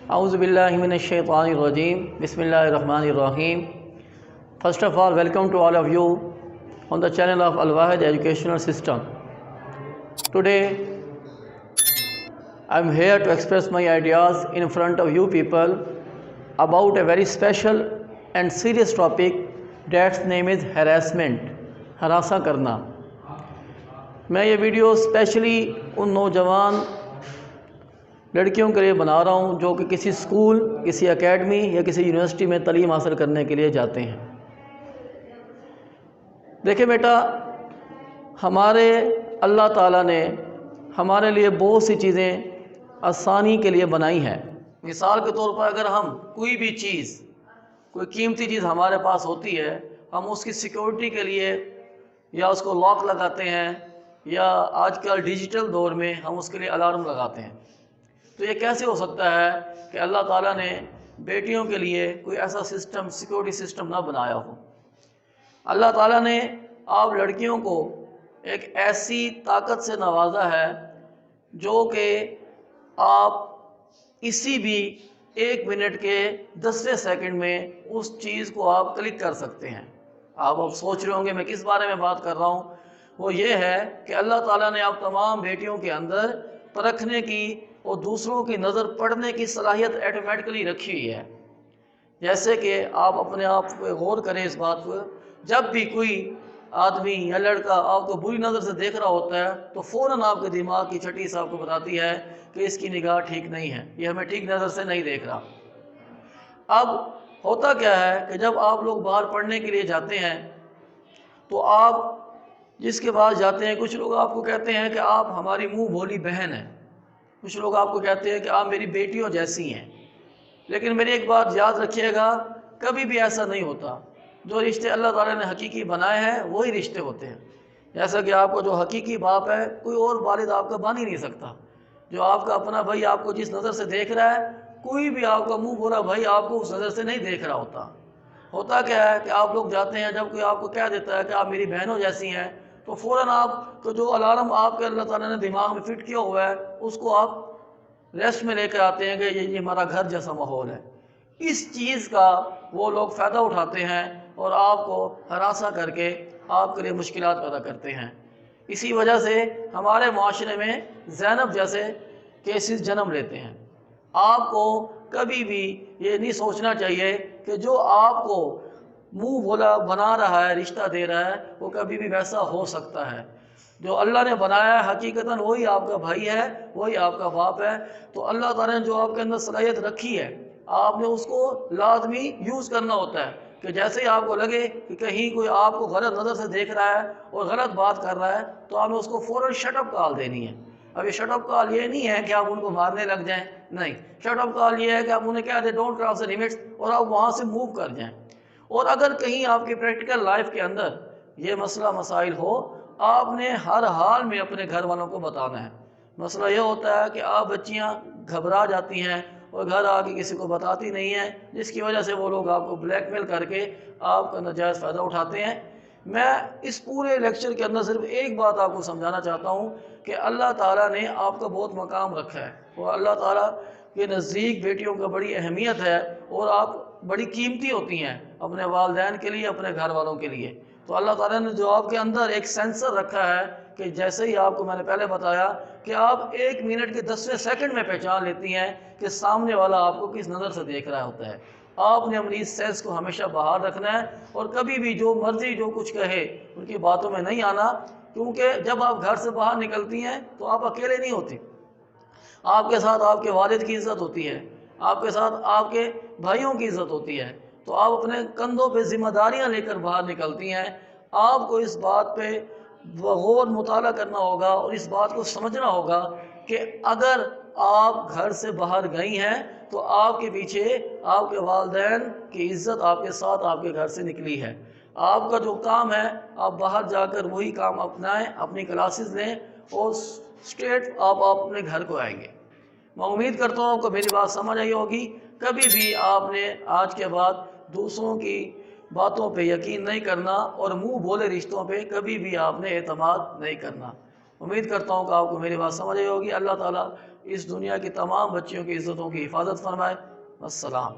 A'udhu billahi minash shaitanir rajeem. Bismillahir rahmanir rahim. First of all, welcome to all of you on the channel of Wahid Educational System. Today, I'm here to express my ideas in front of you people about a very special and serious topic that's name is harassment, हरासा करना। मैं ये video specially उन नौजवान लड़कियों के लिए बना रहा हूँ जो कि किसी स्कूल, किसी एकेडमी या किसी यूनिवर्सिटी में तालीम हासिल करने के लिए जाते हैं। देखिए बेटा, हमारे अल्लाह ताला ने हमारे लिए बहुत सी चीज़ें आसानी के लिए बनाई हैं। मिसाल के तौर पर अगर हम कोई भी चीज़, कोई कीमती चीज़ हमारे पास होती है, हम उसकी सिक्योरिटी के लिए या उसको लॉक लगाते हैं या आजकल डिजिटल दौर में हम उसके लिए अलार्म लगाते हैं। तो ये कैसे हो सकता है कि अल्लाह ताला ने बेटियों के लिए कोई ऐसा सिस्टम, सिक्योरिटी सिस्टम ना बनाया हो। अल्लाह ताला ने आप लड़कियों को एक ऐसी ताकत से नवाजा है जो कि आप इसी भी 1 मिनट के 10वें सेकंड में उस चीज़ को आप क्लिक कर सकते हैं। आप अब सोच रहे होंगे मैं किस बारे में बात कर रहा हूँ। वो ये है कि अल्लाह ताला ने आप तमाम बेटियों के अंदर परखने की और दूसरों की नज़र पड़ने की सलाहियत ऑटोमेटिकली रखी हुई है। जैसे कि आप अपने आप पे गौर करें इस बात पर, जब भी कोई आदमी या लड़का आपको बुरी नज़र से देख रहा होता है तो फ़ौरन आपके दिमाग की छठी से आपको बताती है कि इसकी निगाह ठीक नहीं है, ये हमें ठीक नज़र से नहीं देख रहा। अब होता क्या है कि जब आप लोग बाहर पढ़ने के लिए जाते हैं तो आप जिसके पास जाते हैं, कुछ लोग आपको कहते हैं कि आप हमारी मुँह बोली बहन हैं, कुछ लोग आपको कहते हैं कि आप मेरी बेटियों जैसी हैं। लेकिन मेरी एक बात याद रखिएगा, कभी भी ऐसा नहीं होता। जो रिश्ते अल्लाह ताला ने हकीकी बनाए हैं वही रिश्ते होते हैं। जैसा कि आपको जो हकीकी बाप है कोई और वालिद आपका बन ही नहीं सकता। जो आपका अपना भाई आपको जिस नज़र से देख रहा है, कोई भी आपका मुंह बोला भाई आपको उस नज़र से नहीं देख रहा होता। होता क्या है कि आप लोग जाते हैं, जब कोई आपको कह देता है कि आप मेरी बहनों जैसी हैं तो फ़ौरन आपको जो अलार्म आपके अल्लाह ताला ने दिमाग में फिट किया हुआ है उसको आप रेस्ट में लेकर आते हैं कि ये हमारा घर जैसा माहौल है। इस चीज़ का वो लोग फ़ायदा उठाते हैं और आपको हरासा करके आपके लिए मुश्किलात पैदा करते हैं। इसी वजह से हमारे माशरे में ज़ैनब जैसे केसेस जन्म लेते हैं। आपको कभी भी ये नहीं सोचना चाहिए कि जो आपको मुंह बोला बना रहा है, रिश्ता दे रहा है, वो कभी भी वैसा हो सकता है। जो अल्लाह ने बनाया है हकीकतन वही आपका भाई है, वही आपका बाप है। तो अल्लाह ताला ने जो आपके अंदर सलाहियत रखी है, आपने उसको लाजमी यूज़ करना होता है कि जैसे ही आपको लगे कि कहीं कोई आपको गलत नज़र से देख रहा है और गलत बात कर रहा है तो आपने उसको फ़ौरन शटअप कॉल देनी है। अब ये शटअप कॉल ये नहीं है कि आप उनको मारने लग जाएं, नहीं। शटअप कॉल ये है कि आप उन्हें कह दें डोंट क्रॉस द लिमिट्स और आप वहाँ से मूव कर जाएं। और अगर कहीं आपकी प्रैक्टिकल लाइफ के अंदर ये मसला मसाइल हो, आपने हर हाल में अपने घर वालों को बताना है। मसला यह होता है कि आप बच्चियां घबरा जाती हैं और घर आके किसी को बताती नहीं हैं, जिसकी वजह से वो लोग आपको ब्लैकमेल करके आपका नाजायज़ फ़ायदा उठाते हैं। मैं इस पूरे लेक्चर के अंदर सिर्फ एक बात आपको समझाना चाहता हूँ कि अल्लाह ताला ने आपका बहुत मकाम रखा है और अल्लाह ताला के नज़दीक बेटियों का बड़ी अहमियत है और आप बड़ी कीमती होती हैं अपने वालिदैन के लिए, अपने घर वालों के लिए। तो अल्लाह ताला ने जो आपके अंदर एक सेंसर रखा है कि जैसे ही आपको मैंने पहले बताया कि आप 1 मिनट के 10वें सेकंड में पहचान लेती हैं कि सामने वाला आपको किस नज़र से देख रहा होता है। आपने अपनी इस सेंस को हमेशा बाहर रखना है और कभी भी जो मर्जी जो कुछ कहे उनकी बातों में नहीं आना, क्योंकि जब आप घर से बाहर निकलती हैं तो आप अकेले नहीं होती। आपके साथ आपके वालिद की इज़्ज़त होती है, आपके साथ आपके भाइयों की इज़्ज़त होती है। तो आप अपने कंधों पे जिम्मेदारियां लेकर बाहर निकलती हैं। आपको इस बात पे गौर मुताला करना होगा और इस बात को समझना होगा कि अगर आप घर से बाहर गई हैं तो आपके पीछे आपके वालिदैन की इज़्ज़त आपके साथ आपके घर से निकली है। आपका जो काम है आप बाहर जाकर वही काम अपनाएं, अपनी क्लासेस लें और स्ट्रेट आप अपने घर को आएंगे। मैं उम्मीद करता हूँ कि मेरी बात समझ आई होगी। कभी भी आपने आज के बाद दूसरों की बातों पे यकीन नहीं करना और मुंह बोले रिश्तों पे कभी भी आपने एतमाद नहीं करना। امید کرتا ہوں کہ آپ کو میری بات سمجھ آئی ہوگی۔ اللہ تعالیٰ اس دنیا کی تمام بچیوں کی عزتوں کی حفاظت فرمائے۔ السلام۔